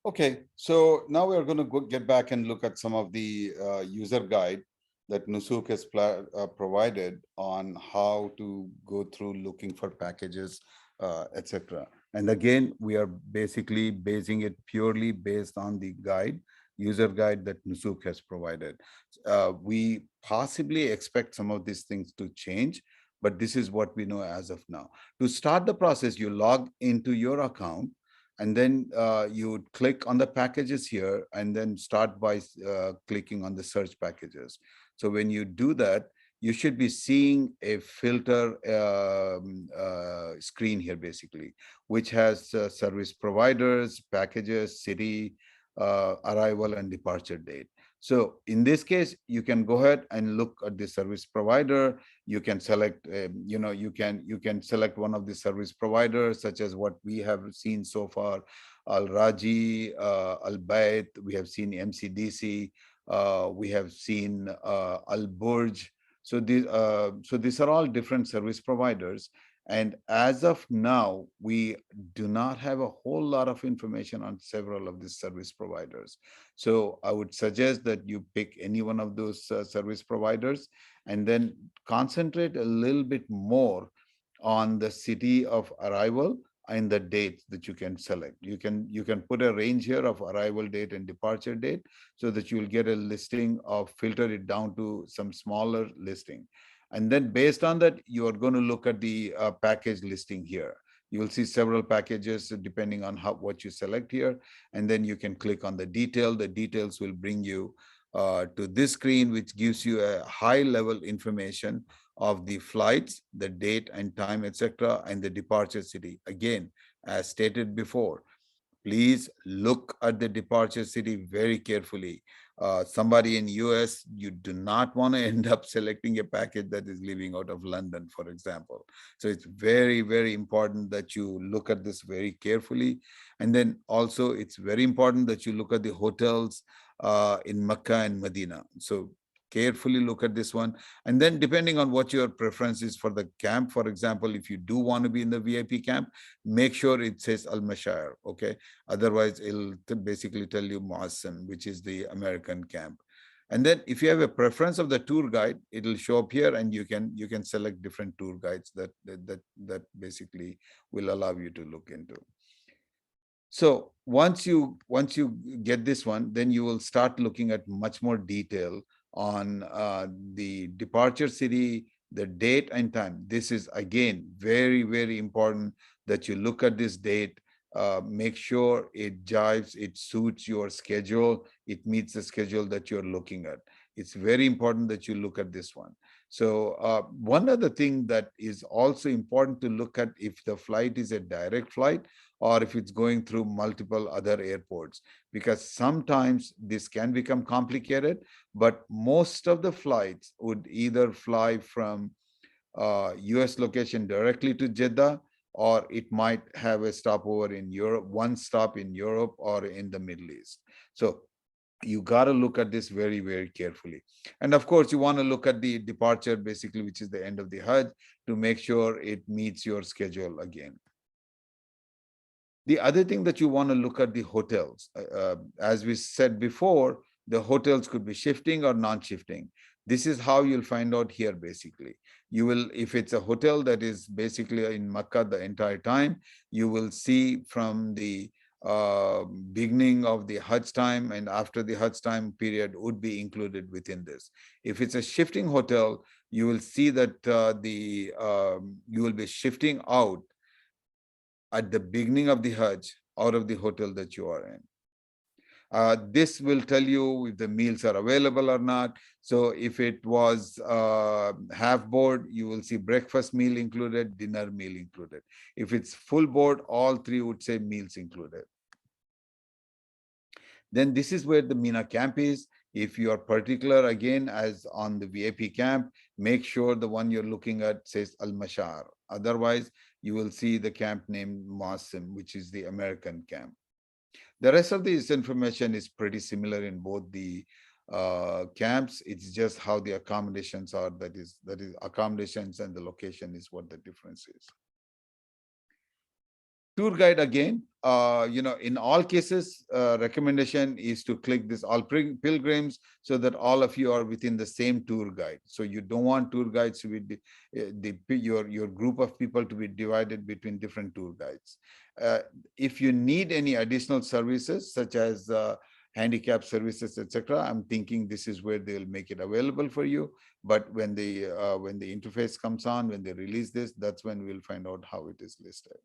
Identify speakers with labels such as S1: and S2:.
S1: Okay, so now we are going to get back and look at some of the user guide that Nusuk has provided on how to go through looking for packages, etc. And again, we are basically basing it purely based on the guide, user guide that Nusuk has provided. We possibly expect some of these things to change, but this is what we know as of now. To start the process, you log into your account and then you would click on the packages here and then start by clicking on the search packages. So when you do that, you should be seeing a filter screen here basically, which has service providers, packages, city, arrival and departure date. So in this case, you can go ahead and look at the service provider. You can select, you can select one of the service providers, such as what we have seen so far: Al Raji, Al Bayt. We have seen MCDC. We have seen Al Burj. So these are all different service providers. And as of now, we do not have a whole lot of information on several of these service providers. So I would suggest that you pick any one of those service providers and then concentrate a little bit more on the city of arrival and the date that you can select. You can put a range here of arrival date and departure date so that you will get a listing of filter it down to some smaller listing. And then based on that, you are going to look at the package listing here. You will see several packages depending on what you select here. And then you can click on the detail. The details will bring you to this screen, which gives you a high level information of the flights, the date and time, etc., and the departure city. Again, as stated before, please look at the departure city very carefully. Somebody in US, you do not want to end up selecting a package that is leaving out of London, for example. So it's very, very important that you look at this very carefully. And then also it's very important that you look at the hotels in Mecca and Medina. So carefully look at this one. And then depending on what your preference is for the camp, for example, if you do want to be in the VIP camp, make sure it says Al Mashair, okay? Otherwise, it'll basically tell you Muassim, which is the American camp. And then if you have a preference of the tour guide, it'll show up here and you can select different tour guides that basically will allow you to look into. So once you get this one, then you will start looking at much more detail on the departure city, the date and time. This is again very, very important that you look at this date. Make sure it jives, it suits your schedule, it meets the schedule that you're looking at. It's very important that you look at this one. So one other thing that is also important to look at, if the flight is a direct flight or if it's going through multiple other airports, because sometimes this can become complicated, but most of the flights would either fly from US location directly to Jeddah, or it might have a stopover in Europe, one stop in Europe or in the Middle East. So you got to look at this very, very carefully. And of course, you want to look at the departure, basically, which is the end of the Hajj, to make sure it meets your schedule again. The other thing that you want to look at the hotels. As we said before, the hotels could be shifting or non-shifting. This is how you'll find out here, basically. You will, if it's a hotel that is basically in Makkah the entire time, you will see from the beginning of the Hajj time and after the Hajj time period would be included within this. If it's a shifting hotel, you will see that you will be shifting out at the beginning of the Hajj out of the hotel that you are in. This will tell you if the meals are available or not. So if it was half board, you will see breakfast meal included, dinner meal included. If it's full board, all three would say meals included. Then this is where the Mina camp is. If you are particular, again, as on the VIP camp, make sure the one you're looking at says Al Mashar. Otherwise, you will see the camp named Muassim, which is the American camp. The rest of this information is pretty similar in both the camps. It's just how the accommodations are. That is accommodations and the location is what the difference is. Tour guide again, in all cases, recommendation is to click this all pilgrims so that all of you are within the same tour guide. So you don't want tour guides to be your group of people to be divided between different tour guides. Uh, if you need any additional services such as handicap services, etc., I'm thinking this is where they'll make it available for you. But when the interface comes on, when they release this, that's when we'll find out how it is listed.